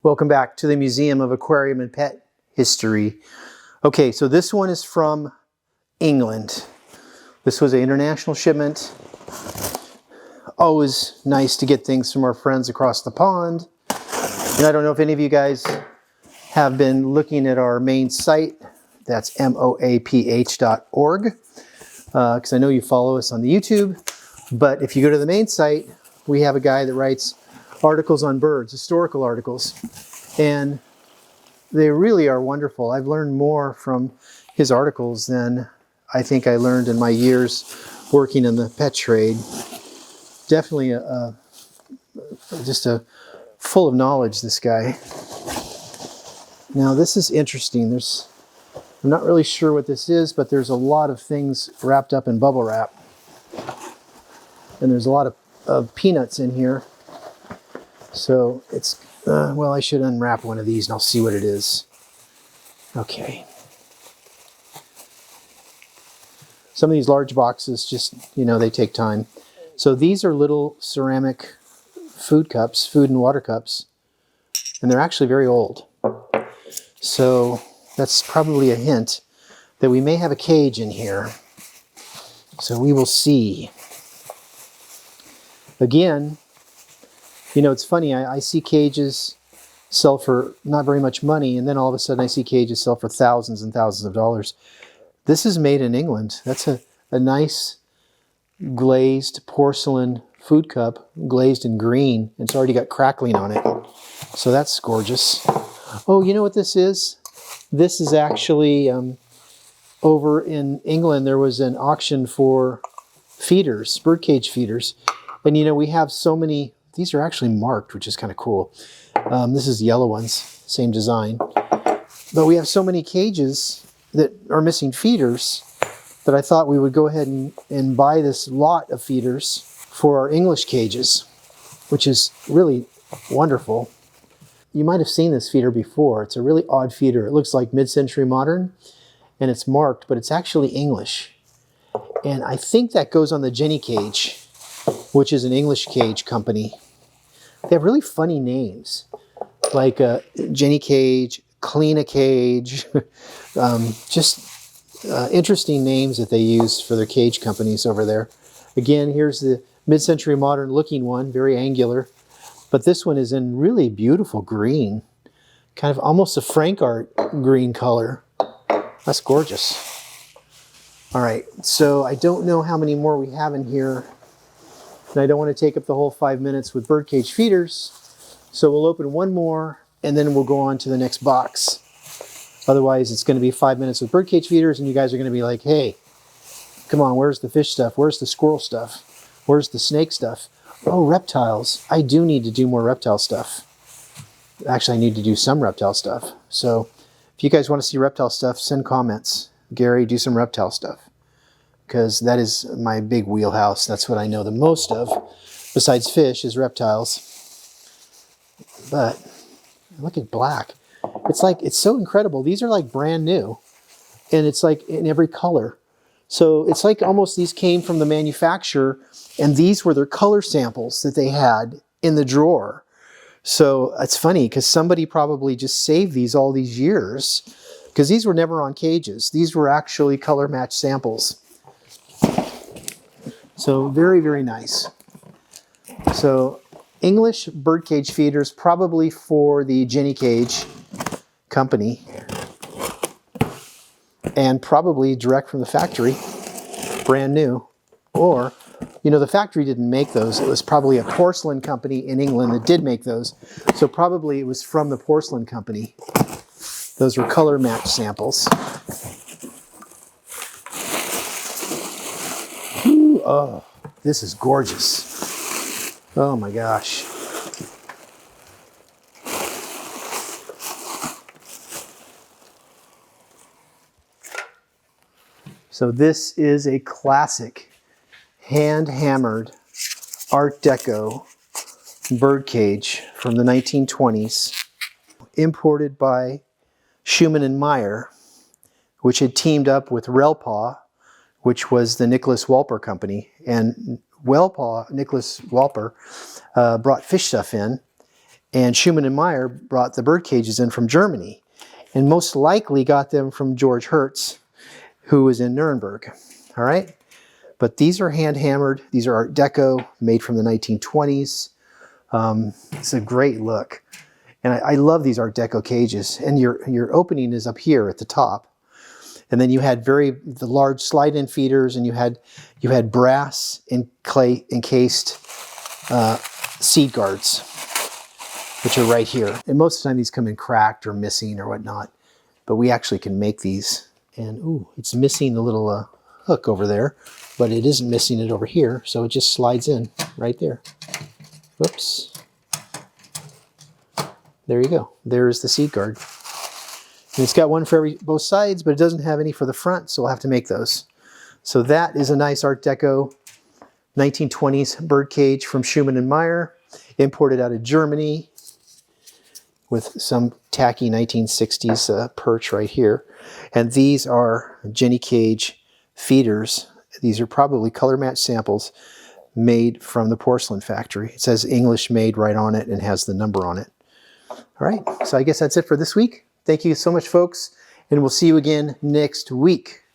Welcome back to the Museum of Aquarium and Pet History. Okay, so this one is from England. This was an international shipment. Always nice to get things from our friends across the pond. And I don't know if any of you guys have been looking at our main site. That's moaph.org, because I know you follow us on the YouTube. But if you go to the main site, we have a guy that writes articles on birds, historical articles. And they really are wonderful. I've learned more from his articles than I think I learned in my years working in the pet trade. Definitely just full of knowledge, this guy. Now this is interesting. I'm not really sure what this is, but there's a lot of things wrapped up in bubble wrap. And there's a lot of peanuts in here. So it's, well, I should unwrap one of these and I'll see what it is. Okay. Some of these large boxes just, they take time. So these are little ceramic food cups, food and water cups, and they're actually very old. So that's probably a hint that we may have a cage in here. So we will see. Again, it's funny, I see cages sell for not very much money, and then all of a sudden I see cages sell for thousands and thousands of dollars. This is made in England. That's a nice glazed porcelain food cup, glazed in green. It's already got crackling on it. So that's gorgeous. Oh, you know what this is? This is actually, over in England, there was an auction for feeders, birdcage feeders. And we have so many. These are actually marked, which is kind of cool. This is the yellow ones, same design. But we have so many cages that are missing feeders that I thought we would go ahead and buy this lot of feeders for our English cages, which is really wonderful. You might have seen this feeder before. It's a really odd feeder. It looks like mid-century modern, and it's marked, but it's actually English. And I think that goes on the Jenny cage, which is an English cage company. They have really funny names, like Jenny Cage, Clean a Cage, just interesting names that they use for their cage companies over there. Again, here's the mid-century modern looking one, very angular, but this one is in really beautiful green, kind of almost a Frank Art green color. That's gorgeous. All right, so I don't know how many more we have in here. And I don't want to take up the whole 5 minutes with birdcage feeders. So we'll open one more and then we'll go on to the next box. Otherwise, it's going to be 5 minutes with birdcage feeders and you guys are going to be like, hey, come on, where's the fish stuff? Where's the squirrel stuff? Where's the snake stuff? Oh, reptiles. I do need to do more reptile stuff. Actually, I need to do some reptile stuff. So if you guys want to see reptile stuff, send comments. Gary, do some reptile stuff. Because that is my big wheelhouse. That's what I know the most of, besides fish, is reptiles. But look at black. It's so incredible. These are like brand new. And it's like in every color. So it's like almost these came from the manufacturer, and these were their color samples that they had in the drawer. So it's funny, because somebody probably just saved these all these years, because these were never on cages. These were actually color match samples. So very, very nice. So English birdcage feeders, probably for the Jenny Cage company, and probably direct from the factory, brand new. Or, the factory didn't make those. It was probably a porcelain company in England that did make those. So probably it was from the porcelain company. Those were color match samples. Oh, this is gorgeous. Oh my gosh. So this is a classic hand-hammered Art Deco birdcage from the 1920s, imported by Schumann and Meyer, which had teamed up with Relpaw, which was the Nicholas Walper company. And Nicholas Walper brought fish stuff in, And Schumann and Meyer brought the bird cages in from Germany, and most likely got them from George Hertz, who was in Nuremberg. All right? But these are hand hammered. These are Art Deco, made from the 1920s. It's a great look. And I love these Art Deco cages. And your opening is up here at the top. And then you had the large slide-in feeders, and you had brass and clay encased seed guards, which are right here. And most of the time these come in cracked or missing or whatnot. But we actually can make these. And ooh, it's missing the little hook over there, but it isn't missing it over here, so it just slides in right there. Whoops. There you go. There's the seat guard. And it's got one for both sides, but it doesn't have any for the front, so we'll have to make those. So that is a nice Art Deco 1920s bird cage from Schumann and Meyer, imported out of Germany with some tacky 1960s perch right here. And these are Jenny Cage feeders. These are probably color match samples made from the porcelain factory. It says English made right on it and has the number on it. All right, so I guess that's it for this week. Thank you so much, folks, and we'll see you again next week.